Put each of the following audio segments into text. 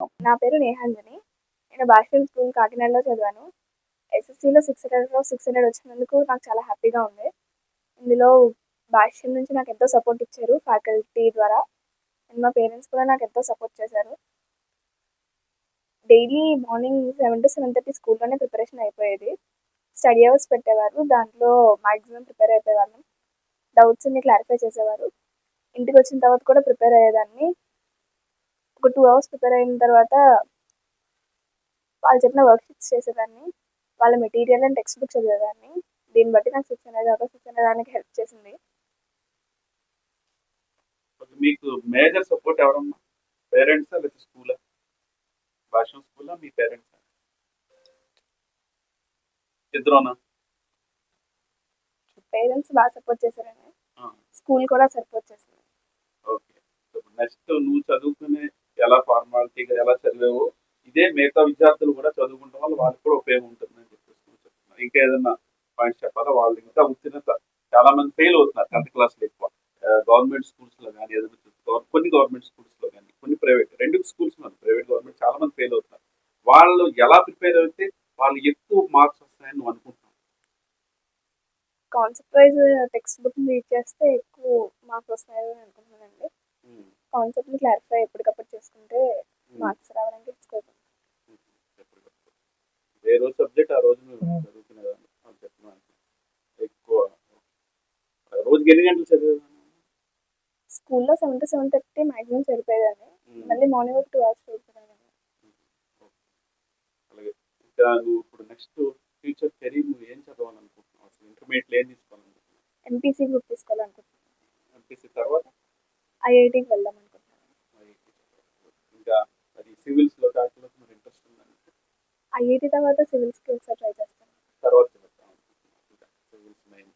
నా పేరు నేహాంజని. నేను భాషిణి స్కూల్ కాకినాడలో చదివాను. ఎస్ఎస్‌సీలో 600 వచ్చినందుకు నాకు చాలా హ్యాపీగా ఉంది. ఇందులో భాష్యం నుంచి నాకెంతో సపోర్ట్ ఇచ్చారు ఫ్యాకల్టీ ద్వారా. అండ్ మా పేరెంట్స్ కూడా నాకెంతో సపోర్ట్ చేశారు. డైలీ మార్నింగ్ 7-7:30 స్కూల్లోనే ప్రిపరేషన్ అయిపోయేది. స్టడీ అవర్స్ పెట్టేవారు. దాంట్లో మ్యాక్సిమం ప్రిపేర్ అయిపోయేవాళ్ళం. డౌట్స్ అన్ని క్లారిఫై చేసేవారు. ఇంటికొచ్చిన తర్వాత కూడా ప్రిపేర్ అయ్యేదాన్ని. ఒక 2 అవర్స్ ప్రిపేర్ అయిన తర్వాత వాళ్ళు చెప్పిన వర్క్షీట్స్ చేసేదాన్ని. వాళ్ళ మెటీరియల్ అండ్ టెక్స్ట్ బుక్ చదివేదాన్ని. దీన్ని బట్టి నాకు 600 రావడానికి హెల్ప్ చేసింది. మీకు మేజర్ సపోర్ట్ ఎవరమ్మా? పేరెంట్సా లేకపోతే స్కూలా? భాషం స్కూలా మీ పేరెంట్సా? ఇద్దరునా? పేరెంట్స్ బాగా సపోర్ట్ చేశారండి. స్కూల్ కూడా సపోర్ట్ చేసింది. ఓకే. నెక్స్ట్ నువ్వు చదువుకునే ఎలా ఫార్మాలిటీగా ఎలా చదివావో ఇదే మిగతా విద్యార్థులు కూడా చదువుకుంటాం వల్ల వాళ్ళకి కూడా ఉపయోగం ఉంటుందని చెప్పేసి చెప్తున్నారు. ఇంకా ఏదన్నా పాయింట్స్ చెప్పాలా? వాళ్ళు ఇంకా ఉత్తీర్ణత చాలా మంది ఫెయిల్ అవుతున్నారు 10th క్లాస్లో ఎక్కువ. గవర్నమెంట్ స్కూల్స్ లో కానీ ఏదైనా కొన్ని గవర్నమెంట్ స్కూల్స్ లో కానీ కొన్ని ప్రైవేట్ రెండు స్కూల్స్ ప్రైవేట్ గవర్నమెంట్ చాలా మంది ఫెయిల్ అవుతున్నారు. వాళ్ళు ఎలా ప్రిపేర్ అయితే వాళ్ళు ఎక్కువ మార్క్స్ వస్తాయని నువ్వు అనుకుంటున్నావు? Concept wise text book read చేస్తే ఎక్కువ మార్క్స్ వస్తాయని అనుకుంటున్నానండి. కాన్సెప్ట్ని క్లారిఫై ఎప్పటికప్పుడు చేసుకుంటే మార్క్స్ రావడానికి స్కోప్ ఉంది. ఏ రోజు సబ్జెక్ట్ ఆ రోజు చదువుకునేదాన్ని చెప్తున్నాను. ఎక్కువ రోజుకి ఎన్ని గంటలు చదివేదాన్ని? స్కూల్లో 7-7:30 మ్యాక్సిమం సరిపోయేదాన్ని. మళ్ళీ మార్నింగ్ ఒక 2 అవర్స్ చదువుకునేదాన్ని. అలాగే ఇంకా నువ్వు ఇప్పుడు నెక్స్ట్ ఫ్యూచర్ కెరీర్ నువ్వు ఏం చదవాలనుకుంటున్నావు? అసలు ఇంటర్మీడియట్ ఏం తీసుకోవాలనుకుంటున్నావు? ఎంపీసీ గ్రూప్ తీసుకోవాలనుకుంటున్నాను. ఎంపీసీ తర్వాత ఐఐటీకి వెళ్దాం అనుకుంటున్నాను. ఇంకా అది సివిల్స్ లో దాంట్లో మరి ఇంట్రెస్ట్ ఉందని ఐఐటీ తర్వాత సివిల్స్కి ఒకసారి ట్రై చేస్తాను. తర్వాత సివిల్స్ మెయిన్.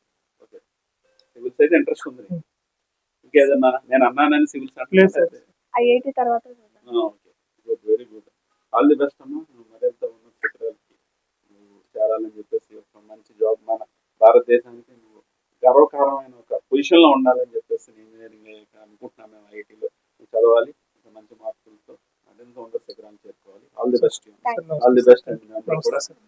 ఓకే, సివిల్స్ అయితే ఇంట్రెస్ట్ ఉంది. ఇంకేదన్నా నేను అన్నానని సివిల్స్ అంటే ఐఐటీ తర్వాత okay, good, very good. All the best అమ్మా. నువ్వు మరింత ఉన్నత శిఖరాలకి నువ్వు చేరాలని చెప్పేసి ఒక మంచి జాబ్ మన భారతదేశానికి నువ్వు గర్వకారమైన ఒక పొజిషన్లో ఉండాలని చెప్పేసి ఇంజనీరింగ్ అనుకుంటున్నాను. మేము ఐఐటీలో చదవాలి, మంచి మార్కులతో మరింత ఉన్నత శిఖరాన్ని చేరుకోవాలి. All the best. All the best అండి కూడా.